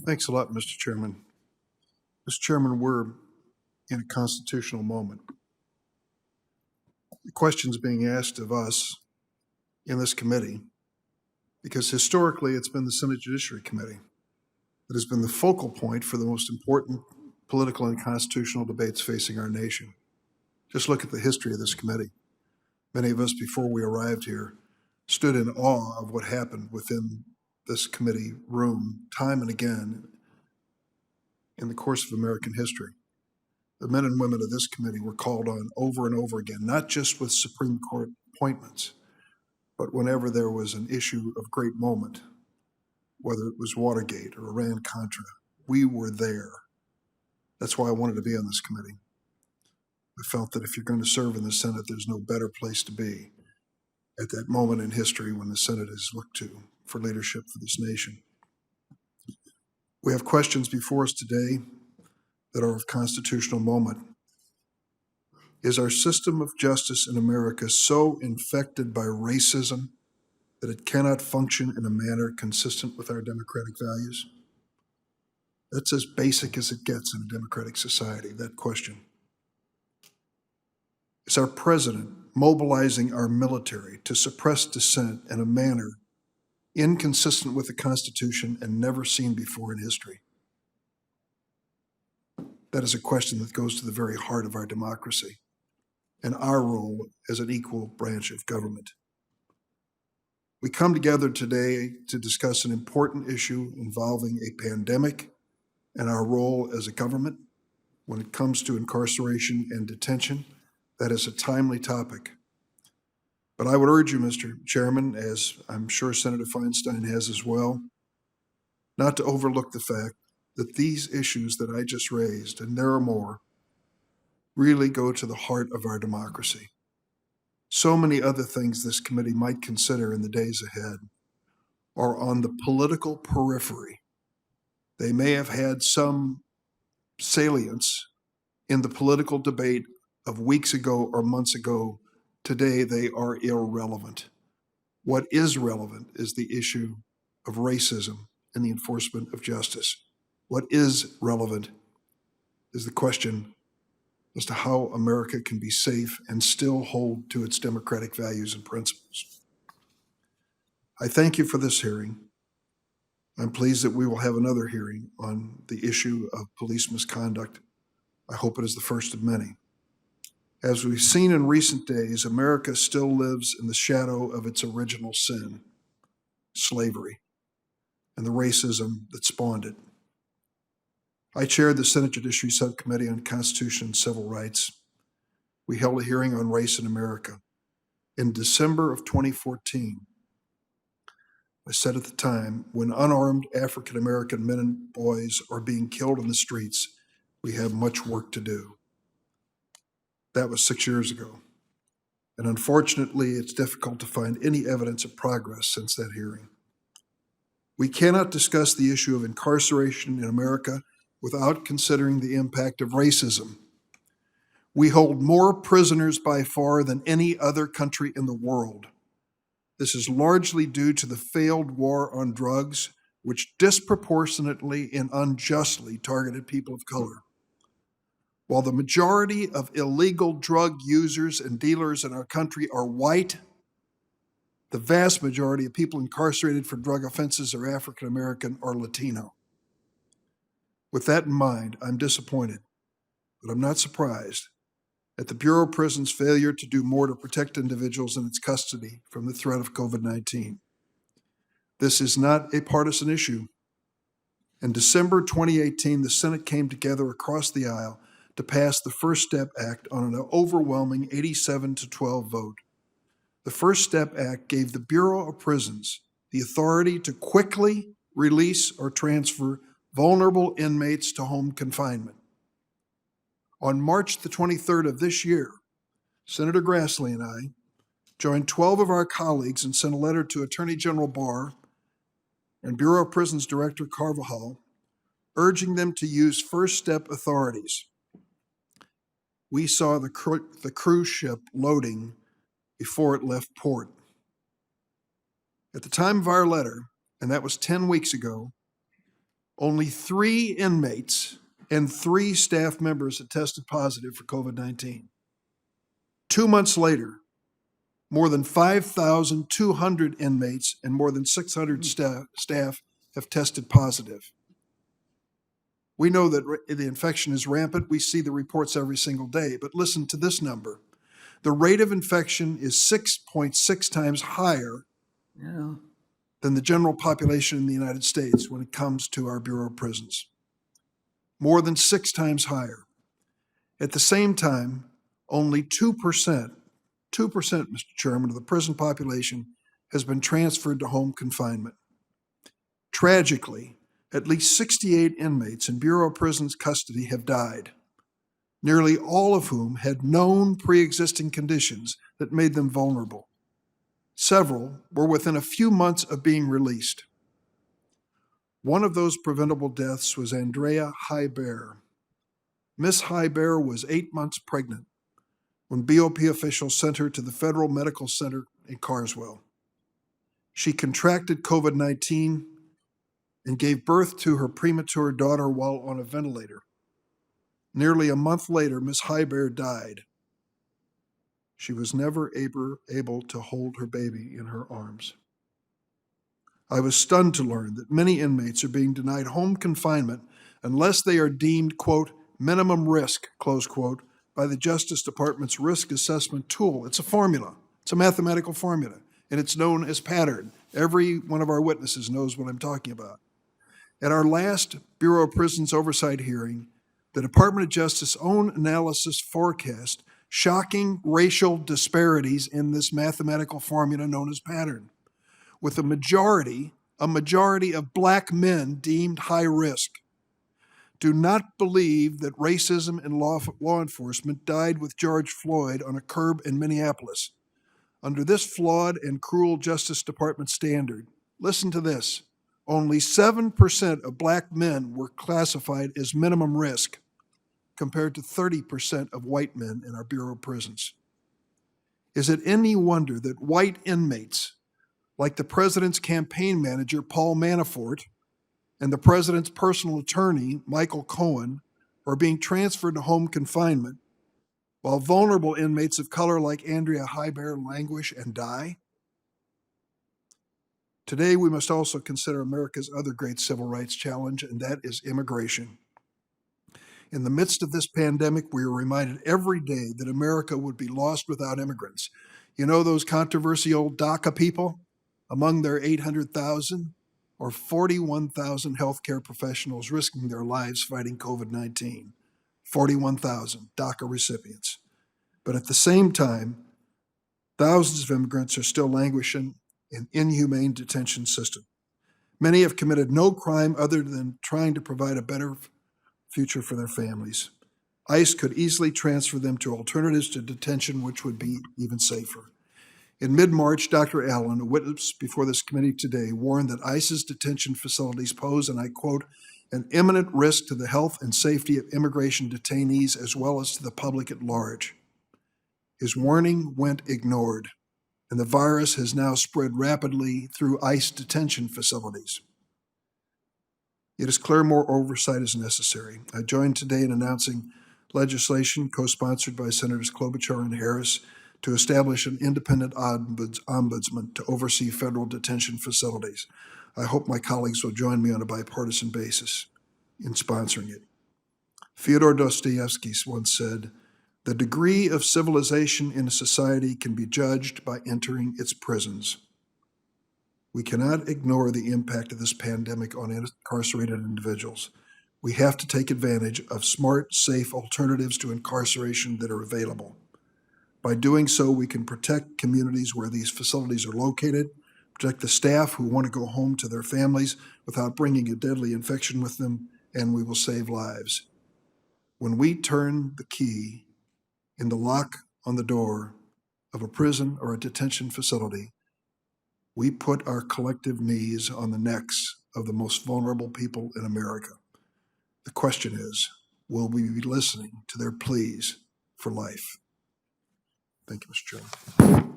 Thanks a lot, Mr. Chairman. Mr. Chairman, we're in a constitutional moment. The question's being asked of us in this committee because historically it's been the Senate Judiciary Committee that has been the focal point for the most important political and constitutional debates facing our nation. Just look at the history of this committee. Many of us, before we arrived here, stood in awe of what happened within this committee room time and again in the course of American history. The men and women of this committee were called on over and over again, not just with Supreme Court appointments, but whenever there was an issue of great moment, whether it was Watergate or Iran-Contra, we were there. That's why I wanted to be on this committee. I felt that if you're going to serve in the Senate, there's no better place to be at that moment in history when the Senate is looked to for leadership for this nation. We have questions before us today that are of constitutional moment. Is our system of justice in America so infected by racism that it cannot function in a manner consistent with our democratic values? That's as basic as it gets in a democratic society, that question. Is our president mobilizing our military to suppress dissent in a manner inconsistent with the Constitution and never seen before in history? That is a question that goes to the very heart of our democracy and our role as an equal branch of government. We come together today to discuss an important issue involving a pandemic and our role as a government when it comes to incarceration and detention. That is a timely topic. But I would urge you, Mr. Chairman, as I'm sure Senator Feinstein has as well, not to overlook the fact that these issues that I just raised, and there are more, really go to the heart of our democracy. So many other things this committee might consider in the days ahead are on the political periphery. They may have had some salience in the political debate of weeks ago or months ago. Today, they are irrelevant. What is relevant is the issue of racism and the enforcement of justice. What is relevant is the question as to how America can be safe and still hold to its democratic values and principles. I thank you for this hearing. I'm pleased that we will have another hearing on the issue of police misconduct. I hope it is the first of many. As we've seen in recent days, America still lives in the shadow of its original sin, slavery, and the racism that spawned it. I chaired the Senate Judiciary Subcommittee on Constitution and Civil Rights. We held a hearing on race in America. In December of 2014, I said at the time, when unarmed African-American men and boys are being killed in the streets, we have much work to do. That was 6 years ago. And unfortunately, it's difficult to find any evidence of progress since that hearing. We cannot discuss the issue of incarceration in America without considering the impact of racism. We hold more prisoners by far than any other country in the world. This is largely due to the failed war on drugs, which disproportionately and unjustly targeted people of color. While the majority of illegal drug users and dealers in our country are white, the vast majority of people incarcerated for drug offenses are African American or Latino. With that in mind, I'm disappointed, but I'm not surprised at the Bureau of Prisons' failure to do more to protect individuals in its custody from the threat of COVID-19. This is not a partisan issue. In December 2018, the Senate came together across the aisle to pass the First Step Act on an overwhelming 87-12 vote. The First Step Act gave the Bureau of Prisons the authority to quickly release or transfer vulnerable inmates to home confinement. On March the 23rd of this year, Senator Grassley and I joined 12 of our colleagues and sent a letter to Attorney General Barr and Bureau of Prisons Director Carvajal, urging them to use First Step authorities. We saw the cruise ship loading before it left port. At the time of our letter, and that was 10 weeks ago, Only 3 inmates and 3 staff members had tested positive for COVID-19. 2 months later, more than 5,200 inmates and more than 600 staff have tested positive. We know that the infection is rampant. We see the reports every single day. But listen to this number. The rate of infection is 6.6 times higher than the general population in the United States when it comes to our Bureau of Prisons. More than 6 times higher. At the same time, only 2%, Mr. Chairman, of the prison population has been transferred to home confinement. Tragically, at least 68 inmates in Bureau of Prisons custody have died, nearly all of whom had known pre-existing conditions that made them vulnerable. Several were within a few months of being released. One of those preventable deaths was Andrea Highbear. Miss Highbear was 8 months pregnant when BOP officials sent her to the Federal Medical Center in Carswell. She contracted COVID-19 and gave birth to her premature daughter while on a ventilator. Nearly a month later, Miss Highbear died. She was never able to hold her baby in her arms. I was stunned to learn that many inmates are being denied home confinement unless they are deemed, quote, minimum risk, close quote, by the Justice Department's risk assessment tool. It's a formula. It's a mathematical formula, and it's known as pattern. Every one of our witnesses knows what I'm talking about. At our last Bureau of Prisons oversight hearing, the Department of Justice's own analysis forecast shocking racial disparities in this mathematical formula known as pattern, with a majority of Black men deemed high risk. Do not believe that racism in law enforcement died with George Floyd on a curb in Minneapolis. Under this flawed and cruel Justice Department standard, listen to this, only 7% of Black men were classified as minimum risk, compared to 30% of white men in our Bureau of Prisons. Is it any wonder that white inmates, like the president's campaign manager, Paul Manafort, and the president's personal attorney, Michael Cohen, are being transferred to home confinement, while vulnerable inmates of color like Andrea Highbear languish and die? Today, we must also consider America's other great civil rights challenge, and that is immigration. In the midst of this pandemic, we are reminded every day that America would be lost without immigrants. You know those controversial DACA people? Among their 800,000 or 41,000 healthcare professionals risking their lives fighting COVID-19. 41,000 DACA recipients. But at the same time, thousands of immigrants are still languishing in inhumane detention system. Many have committed no crime other than trying to provide a better future for their families. ICE could easily transfer them to alternatives to detention, which would be even safer. In mid-March, Dr. Allen, a witness before this committee today, warned that ICE's detention facilities pose, and I quote, an imminent risk to the health and safety of immigration detainees as well as to the public at large. His warning went ignored, and the virus has now spread rapidly through ICE detention facilities. It is clear more oversight is necessary. I joined today in announcing legislation co-sponsored by Senators Klobuchar and Harris to establish an independent ombudsman to oversee federal detention facilities. I hope my colleagues will join me on a bipartisan basis in sponsoring it. Fyodor Dostoevsky once said, "The degree of civilization in a society can be judged by entering its prisons." We cannot ignore the impact of this pandemic on incarcerated individuals. We have to take advantage of smart, safe alternatives to incarceration that are available. By doing so, we can protect communities where these facilities are located, protect the staff who want to go home to their families without bringing a deadly infection with them, and we will save lives. When we turn the key in the lock on the door of a prison or a detention facility, we put our collective knees on the necks of the most vulnerable people in America. The question is, will we be listening to their pleas for life? Thank you, Mr. Chairman.